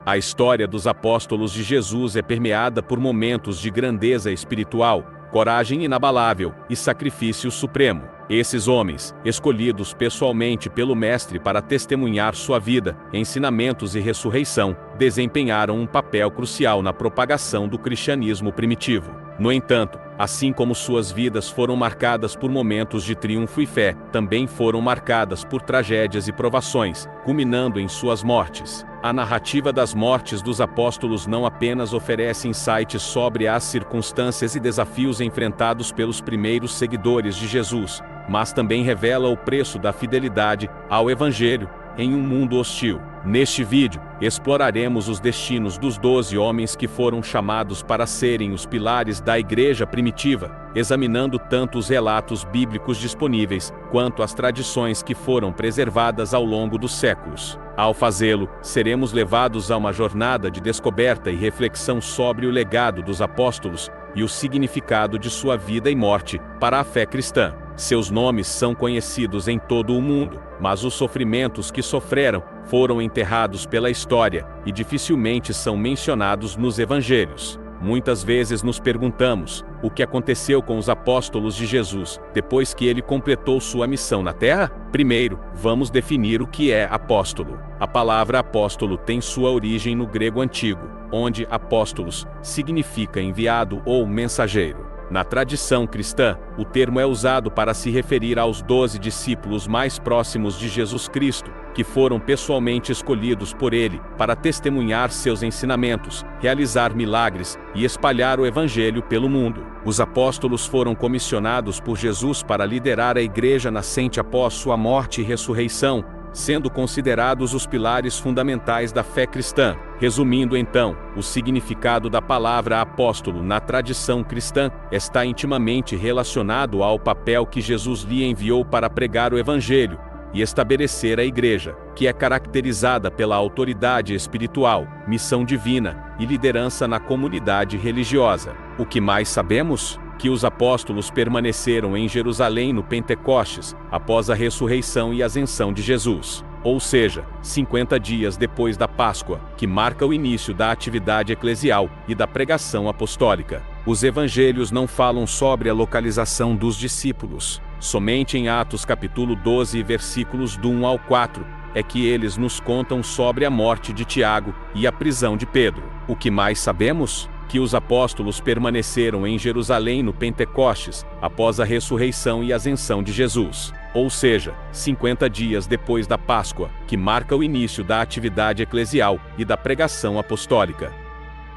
A história dos apóstolos de Jesus é permeada por momentos de grandeza espiritual, coragem inabalável e sacrifício supremo. Esses homens, escolhidos pessoalmente pelo Mestre para testemunhar sua vida, ensinamentos e ressurreição, desempenharam um papel crucial na propagação do cristianismo primitivo. No entanto, assim como suas vidas foram marcadas por momentos de triunfo e fé, também foram marcadas por tragédias e provações, culminando em suas mortes. A narrativa das mortes dos apóstolos não apenas oferece insights sobre as circunstâncias e desafios enfrentados pelos primeiros seguidores de Jesus, mas também revela o preço da fidelidade ao Evangelho em um mundo hostil. Neste vídeo, exploraremos os destinos dos 12 homens que foram chamados para serem os pilares da igreja primitiva, examinando tanto os relatos bíblicos disponíveis, quanto as tradições que foram preservadas ao longo dos séculos. Ao fazê-lo, seremos levados a uma jornada de descoberta e reflexão sobre o legado dos apóstolos e o significado de sua vida e morte para a fé cristã. Seus nomes são conhecidos em todo o mundo, mas os sofrimentos que sofreram foram enterrados pela história e dificilmente são mencionados nos evangelhos. Muitas vezes nos perguntamos o que aconteceu com os apóstolos de Jesus depois que ele completou sua missão na Terra? Primeiro, vamos definir o que é apóstolo. A palavra apóstolo tem sua origem no grego antigo, onde apóstolos significa enviado ou mensageiro. Na tradição cristã, o termo é usado para se referir aos 12 discípulos mais próximos de Jesus Cristo, que foram pessoalmente escolhidos por ele para testemunhar seus ensinamentos, realizar milagres e espalhar o Evangelho pelo mundo. Os apóstolos foram comissionados por Jesus para liderar a igreja nascente após sua morte e ressurreição, sendo considerados os pilares fundamentais da fé cristã. Resumindo então, o significado da palavra apóstolo na tradição cristã está intimamente relacionado ao papel que Jesus lhe enviou para pregar o Evangelho e estabelecer a igreja, que é caracterizada pela autoridade espiritual, missão divina e liderança na comunidade religiosa. O que mais sabemos? Que os apóstolos permaneceram em Jerusalém no Pentecostes, após a ressurreição e ascensão de Jesus, ou seja, 50 dias depois da Páscoa, que marca o início da atividade eclesial e da pregação apostólica. Os evangelhos não falam sobre a localização dos discípulos. Somente em Atos capítulo 12, versículos do 1 ao 4, é que eles nos contam sobre a morte de Tiago e a prisão de Pedro. O que mais sabemos? Que os apóstolos permaneceram em Jerusalém no Pentecostes, após a ressurreição e ascensão de Jesus, ou seja, 50 dias depois da Páscoa, que marca o início da atividade eclesial e da pregação apostólica.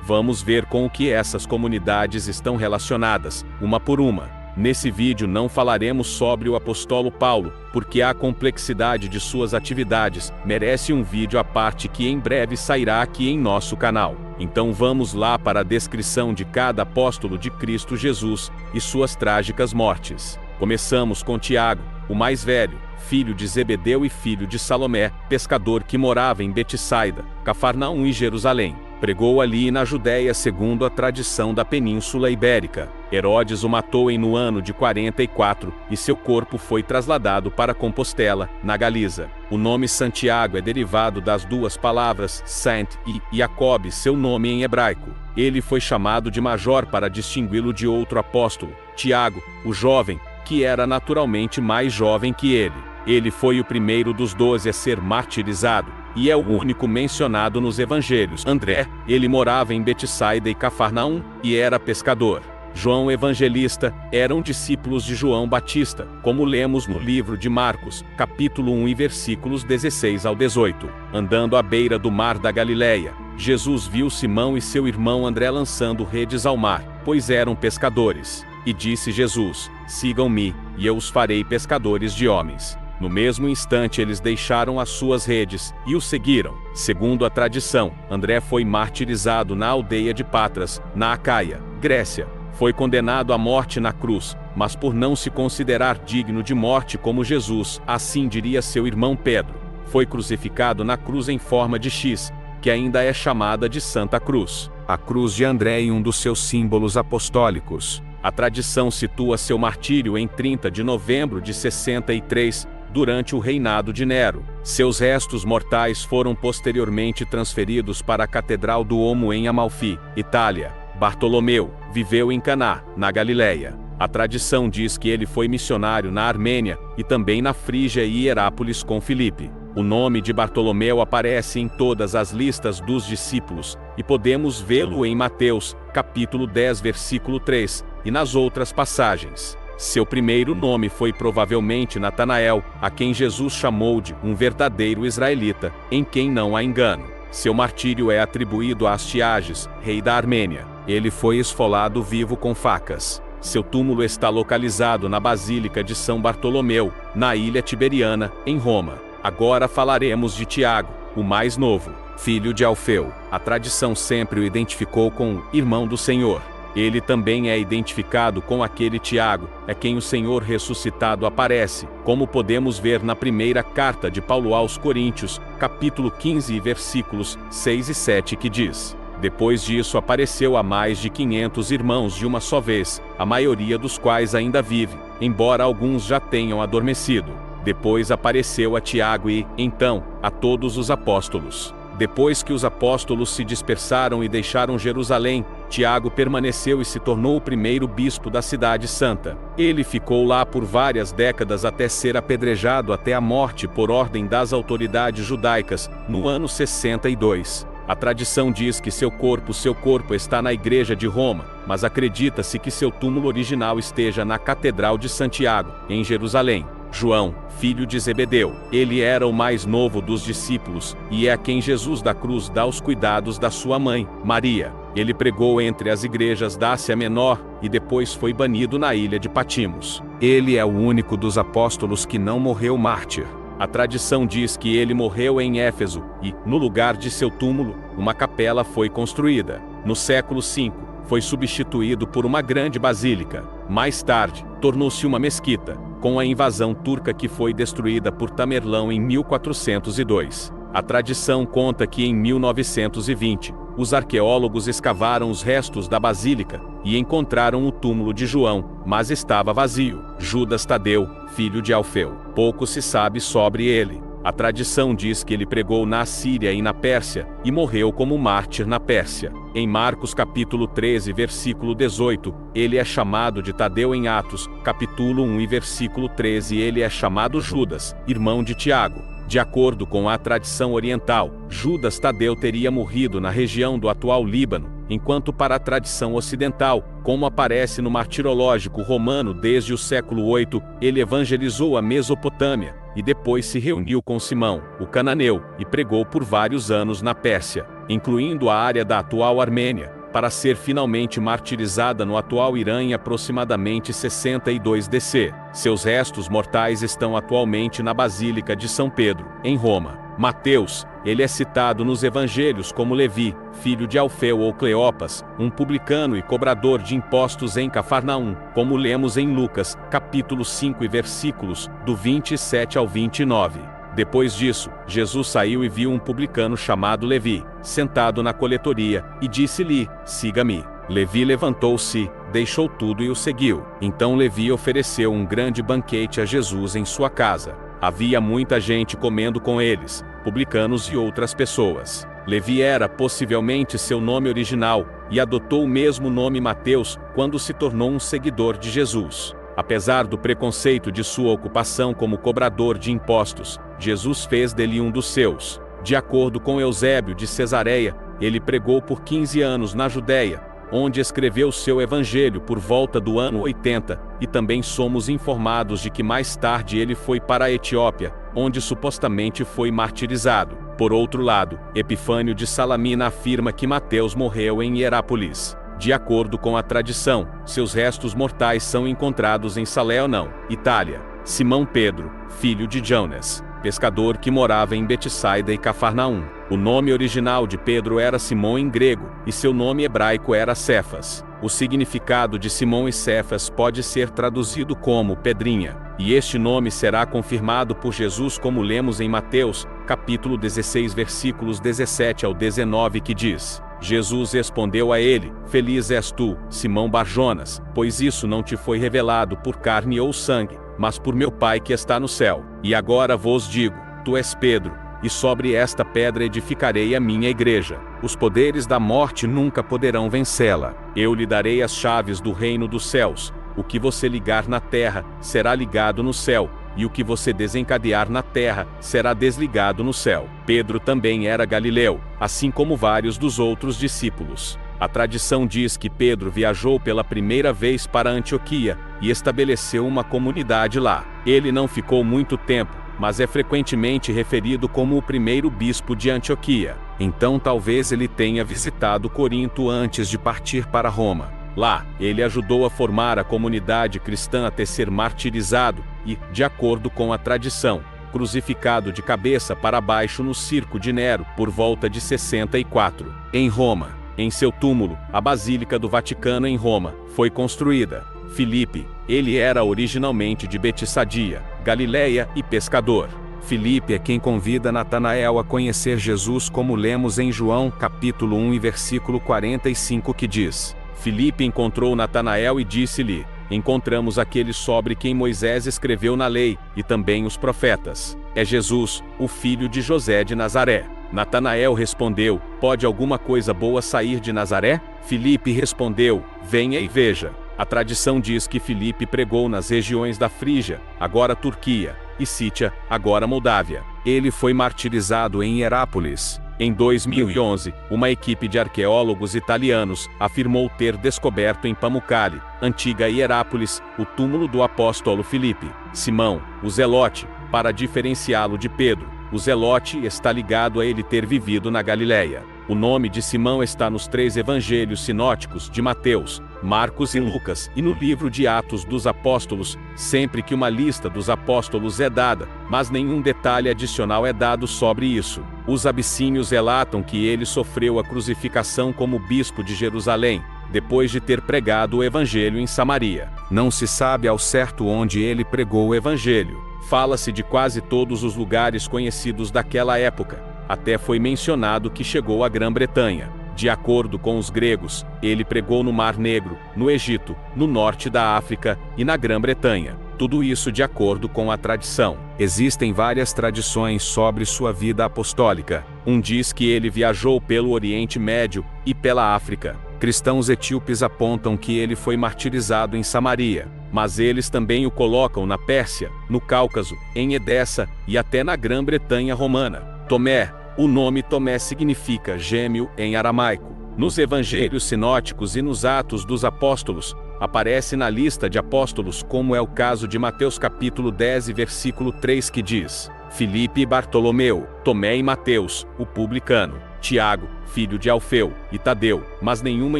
Vamos ver com o que essas comunidades estão relacionadas, uma por uma. Nesse vídeo não falaremos sobre o apóstolo Paulo, porque a complexidade de suas atividades merece um vídeo à parte que em breve sairá aqui em nosso canal. Então vamos lá para a descrição de cada apóstolo de Cristo Jesus e suas trágicas mortes. Começamos com Tiago, o mais velho, filho de Zebedeu e filho de Salomé, pescador que morava em Betsaida, Cafarnaum e Jerusalém. Pregou ali na Judéia segundo a tradição da Península Ibérica. Herodes o matou no ano de 44, e seu corpo foi trasladado para Compostela, na Galiza. O nome Santiago é derivado das duas palavras Sant e Jacob, seu nome em hebraico. Ele foi chamado de Major para distingui-lo de outro apóstolo, Tiago, o jovem, que era naturalmente mais jovem que ele. Ele foi o primeiro dos 12 a ser martirizado, e é o único mencionado nos evangelhos. André, ele morava em Betsaida e Cafarnaum, e era pescador. João Evangelista, eram discípulos de João Batista, como lemos no livro de Marcos, capítulo 1 e versículos 16 ao 18. Andando à beira do mar da Galileia, Jesus viu Simão e seu irmão André lançando redes ao mar, pois eram pescadores. E disse Jesus: sigam-me, e eu os farei pescadores de homens. No mesmo instante eles deixaram as suas redes e o seguiram. Segundo a tradição, André foi martirizado na aldeia de Patras, na Acaia, Grécia. Foi condenado à morte na cruz, mas por não se considerar digno de morte como Jesus, assim diria seu irmão Pedro, foi crucificado na cruz em forma de X, que ainda é chamada de Santa Cruz. A cruz de André é um dos seus símbolos apostólicos. A tradição situa seu martírio em 30 de novembro de 63, durante o reinado de Nero. Seus restos mortais foram posteriormente transferidos para a Catedral do Duomo em Amalfi, Itália. Bartolomeu viveu em Caná, na Galileia. A tradição diz que ele foi missionário na Armênia e também na Frígia e Hierápolis com Filipe. O nome de Bartolomeu aparece em todas as listas dos discípulos, e podemos vê-lo em Mateus, capítulo 10, versículo 3, e nas outras passagens. Seu primeiro nome foi provavelmente Natanael, a quem Jesus chamou de um verdadeiro israelita, em quem não há engano. Seu martírio é atribuído a Astiages, rei da Armênia. Ele foi esfolado vivo com facas. Seu túmulo está localizado na Basílica de São Bartolomeu, na Ilha Tiberiana, em Roma. Agora falaremos de Tiago, o mais novo, filho de Alfeu. A tradição sempre o identificou com o irmão do Senhor. Ele também é identificado com aquele Tiago, é quem o Senhor ressuscitado aparece, como podemos ver na primeira carta de Paulo aos Coríntios, capítulo 15 e versículos 6 e 7, que diz: Depois disso apareceu a mais de 500 irmãos de uma só vez, a maioria dos quais ainda vive, embora alguns já tenham adormecido. Depois apareceu a Tiago e, então, a todos os apóstolos. Depois que os apóstolos se dispersaram e deixaram Jerusalém, Tiago permaneceu e se tornou o primeiro bispo da cidade santa. Ele ficou lá por várias décadas até ser apedrejado até a morte por ordem das autoridades judaicas, no ano 62. A tradição diz que seu corpo está na igreja de Roma, mas acredita-se que seu túmulo original esteja na Catedral de Santiago, em Jerusalém. João, filho de Zebedeu. Ele era o mais novo dos discípulos, e é a quem Jesus da cruz dá os cuidados da sua mãe, Maria. Ele pregou entre as igrejas da Ásia Menor, e depois foi banido na ilha de Patmos. Ele é o único dos apóstolos que não morreu mártir. A tradição diz que ele morreu em Éfeso, e, no lugar de seu túmulo, uma capela foi construída. No século V, foi substituído por uma grande basílica. Mais tarde, tornou-se uma mesquita, com a invasão turca que foi destruída por Tamerlão em 1402. A tradição conta que em 1920, os arqueólogos escavaram os restos da basílica e encontraram o túmulo de João, mas estava vazio. Judas Tadeu, filho de Alfeu. Pouco se sabe sobre ele. A tradição diz que ele pregou na Síria e na Pérsia, e morreu como mártir na Pérsia. Em Marcos capítulo 13, versículo 18, ele é chamado de Tadeu. Em Atos, capítulo 1 e versículo 13, ele é chamado Judas, irmão de Tiago. De acordo com a tradição oriental, Judas Tadeu teria morrido na região do atual Líbano, enquanto para a tradição ocidental, como aparece no martirológico romano desde o século VIII, ele evangelizou a Mesopotâmia, e depois se reuniu com Simão, o cananeu, e pregou por vários anos na Pérsia, incluindo a área da atual Armênia, para ser finalmente martirizada no atual Irã em aproximadamente 62 DC. Seus restos mortais estão atualmente na Basílica de São Pedro, em Roma. Mateus, ele é citado nos evangelhos como Levi, filho de Alfeu ou Cleopas, um publicano e cobrador de impostos em Cafarnaum, como lemos em Lucas, capítulo 5 e versículos, do 27 ao 29. Depois disso, Jesus saiu e viu um publicano chamado Levi, sentado na coletoria, e disse-lhe: Siga-me. Levi levantou-se, deixou tudo e o seguiu. Então Levi ofereceu um grande banquete a Jesus em sua casa. Havia muita gente comendo com eles, publicanos e outras pessoas. Levi era possivelmente seu nome original, e adotou o mesmo nome Mateus quando se tornou um seguidor de Jesus. Apesar do preconceito de sua ocupação como cobrador de impostos, Jesus fez dele um dos seus. De acordo com Eusébio de Cesareia, ele pregou por 15 anos na Judéia, onde escreveu seu evangelho por volta do ano 80, e também somos informados de que mais tarde ele foi para a Etiópia, onde supostamente foi martirizado. Por outro lado, Epifânio de Salamina afirma que Mateus morreu em Hierápolis. De acordo com a tradição, seus restos mortais são encontrados em Salerno, Itália. Simão Pedro, filho de Jonas, pescador que morava em Betsaida e Cafarnaum. O nome original de Pedro era Simão em grego, e seu nome hebraico era Cefas. O significado de Simão e Cefas pode ser traduzido como Pedrinha, e este nome será confirmado por Jesus como lemos em Mateus, capítulo 16 versículos 17 ao 19, que diz: Jesus respondeu a ele: Feliz és tu, Simão Barjonas, pois isso não te foi revelado por carne ou sangue, mas por meu Pai que está no céu. E agora vos digo: tu és Pedro, e sobre esta pedra edificarei a minha igreja. Os poderes da morte nunca poderão vencê-la. Eu lhe darei as chaves do reino dos céus. O que você ligar na terra, será ligado no céu, e o que você desencadear na terra, será desligado no céu. Pedro também era galileu, assim como vários dos outros discípulos. A tradição diz que Pedro viajou pela primeira vez para Antioquia, e estabeleceu uma comunidade lá. Ele não ficou muito tempo, mas é frequentemente referido como o primeiro bispo de Antioquia. Então talvez ele tenha visitado Corinto antes de partir para Roma. Lá, ele ajudou a formar a comunidade cristã até ser martirizado e, de acordo com a tradição, crucificado de cabeça para baixo no circo de Nero por volta de 64. Em Roma, em seu túmulo, a Basílica do Vaticano em Roma, foi construída. Filipe, ele era originalmente de Betsaida, Galileia e pescador. Filipe é quem convida Natanael a conhecer Jesus, como lemos em João capítulo 1 e versículo 45, que diz: Filipe encontrou Natanael e disse-lhe: encontramos aquele sobre quem Moisés escreveu na lei, e também os profetas. É Jesus, o filho de José de Nazaré. Natanael respondeu: pode alguma coisa boa sair de Nazaré? Filipe respondeu: venha e veja. A tradição diz que Filipe pregou nas regiões da Frígia, agora Turquia, e Sítia, agora Moldávia. Ele foi martirizado em Hierápolis. Em 2011, uma equipe de arqueólogos italianos afirmou ter descoberto em Pamukkale, antiga Hierápolis, o túmulo do apóstolo Filipe. Simão, o Zelote, para diferenciá-lo de Pedro, o Zelote está ligado a ele ter vivido na Galileia. O nome de Simão está nos 3 evangelhos sinóticos de Mateus, Marcos e Lucas, e no livro de Atos dos Apóstolos, sempre que uma lista dos apóstolos é dada, mas nenhum detalhe adicional é dado sobre isso. Os abissínios relatam que ele sofreu a crucificação como bispo de Jerusalém, depois de ter pregado o evangelho em Samaria. Não se sabe ao certo onde ele pregou o evangelho. Fala-se de quase todos os lugares conhecidos daquela época. Até foi mencionado que chegou à Grã-Bretanha. De acordo com os gregos, ele pregou no Mar Negro, no Egito, no norte da África e na Grã-Bretanha. Tudo isso de acordo com a tradição. Existem várias tradições sobre sua vida apostólica. Um diz que ele viajou pelo Oriente Médio e pela África. Cristãos etíopes apontam que ele foi martirizado em Samaria, mas eles também o colocam na Pérsia, no Cáucaso, em Edessa e até na Grã-Bretanha romana. Tomé, o nome Tomé significa gêmeo em aramaico. Nos evangelhos sinóticos e nos Atos dos Apóstolos, aparece na lista de apóstolos, como é o caso de Mateus capítulo 10 e versículo 3, que diz: Filipe e Bartolomeu, Tomé e Mateus, o publicano, Tiago, filho de Alfeu, e Tadeu, mas nenhuma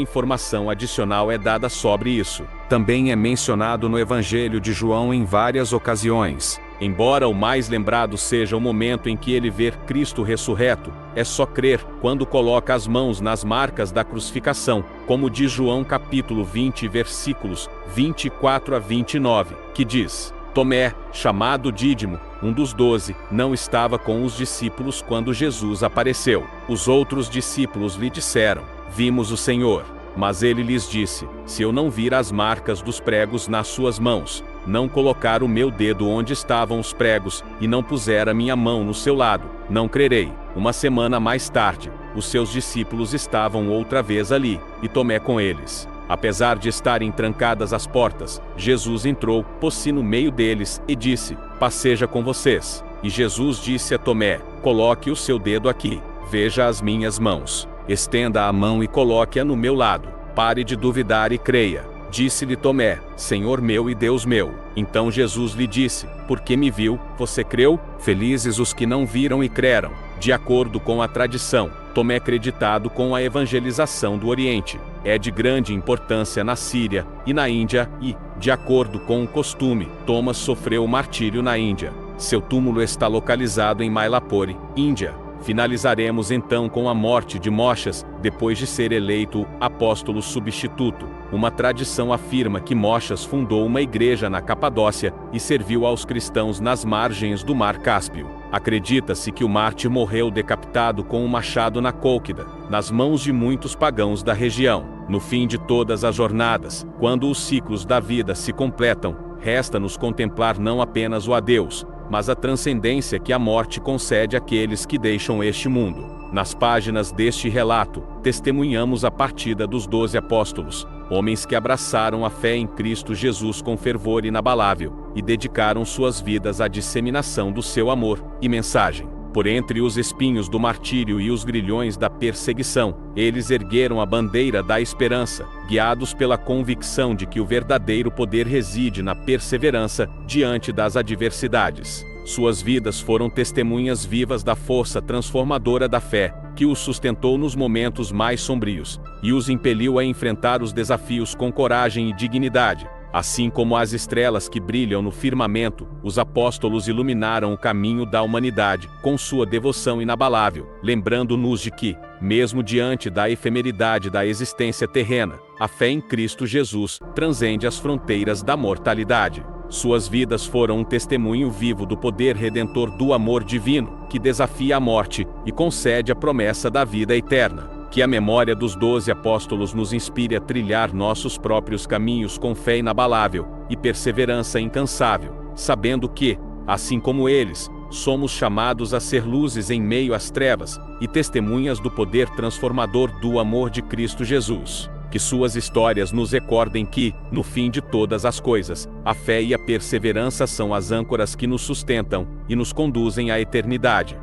informação adicional é dada sobre isso. Também é mencionado no Evangelho de João em várias ocasiões. Embora o mais lembrado seja o momento em que ele vê Cristo ressurreto, é só crer quando coloca as mãos nas marcas da crucificação, como diz João capítulo 20 versículos 24 a 29, que diz: Tomé, chamado Dídimo, um dos 12, não estava com os discípulos quando Jesus apareceu. Os outros discípulos lhe disseram: vimos o Senhor. Mas ele lhes disse: se eu não vir as marcas dos pregos nas suas mãos, não colocar o meu dedo onde estavam os pregos, e não puser a minha mão no seu lado, não crerei. Uma semana mais tarde, os seus discípulos estavam outra vez ali, e Tomé com eles. Apesar de estarem trancadas as portas, Jesus entrou, pôs-se no meio deles, e disse: paz seja com vocês. E Jesus disse a Tomé: coloque o seu dedo aqui, veja as minhas mãos. Estenda a mão e coloque-a no meu lado. Pare de duvidar e creia. Disse-lhe Tomé: Senhor meu e Deus meu. Então Jesus lhe disse: porque me viu, você creu? Felizes os que não viram e creram. De acordo com a tradição, Tomé acreditado com a evangelização do Oriente. É de grande importância na Síria e na Índia e, de acordo com o costume, Thomas sofreu o martírio na Índia. Seu túmulo está localizado em Mylapore, Índia. Finalizaremos então com a morte de Moshas, depois de ser eleito apóstolo substituto. Uma tradição afirma que Moshas fundou uma igreja na Capadócia e serviu aos cristãos nas margens do Mar Cáspio. Acredita-se que o mártir morreu decapitado com um machado na Cólquida, nas mãos de muitos pagãos da região. No fim de todas as jornadas, quando os ciclos da vida se completam, resta-nos contemplar não apenas o adeus, mas a transcendência que a morte concede àqueles que deixam este mundo. Nas páginas deste relato, testemunhamos a partida dos 12 apóstolos, homens que abraçaram a fé em Cristo Jesus com fervor inabalável, e dedicaram suas vidas à disseminação do seu amor e mensagem. Por entre os espinhos do martírio e os grilhões da perseguição, eles ergueram a bandeira da esperança, guiados pela convicção de que o verdadeiro poder reside na perseverança diante das adversidades. Suas vidas foram testemunhas vivas da força transformadora da fé, que os sustentou nos momentos mais sombrios, e os impeliu a enfrentar os desafios com coragem e dignidade. Assim como as estrelas que brilham no firmamento, os apóstolos iluminaram o caminho da humanidade com sua devoção inabalável, lembrando-nos de que, mesmo diante da efemeridade da existência terrena, a fé em Cristo Jesus transcende as fronteiras da mortalidade. Suas vidas foram um testemunho vivo do poder redentor do amor divino, que desafia a morte e concede a promessa da vida eterna. Que a memória dos 12 apóstolos nos inspire a trilhar nossos próprios caminhos com fé inabalável e perseverança incansável, sabendo que, assim como eles, somos chamados a ser luzes em meio às trevas e testemunhas do poder transformador do amor de Cristo Jesus. Que suas histórias nos recordem que, no fim de todas as coisas, a fé e a perseverança são as âncoras que nos sustentam e nos conduzem à eternidade.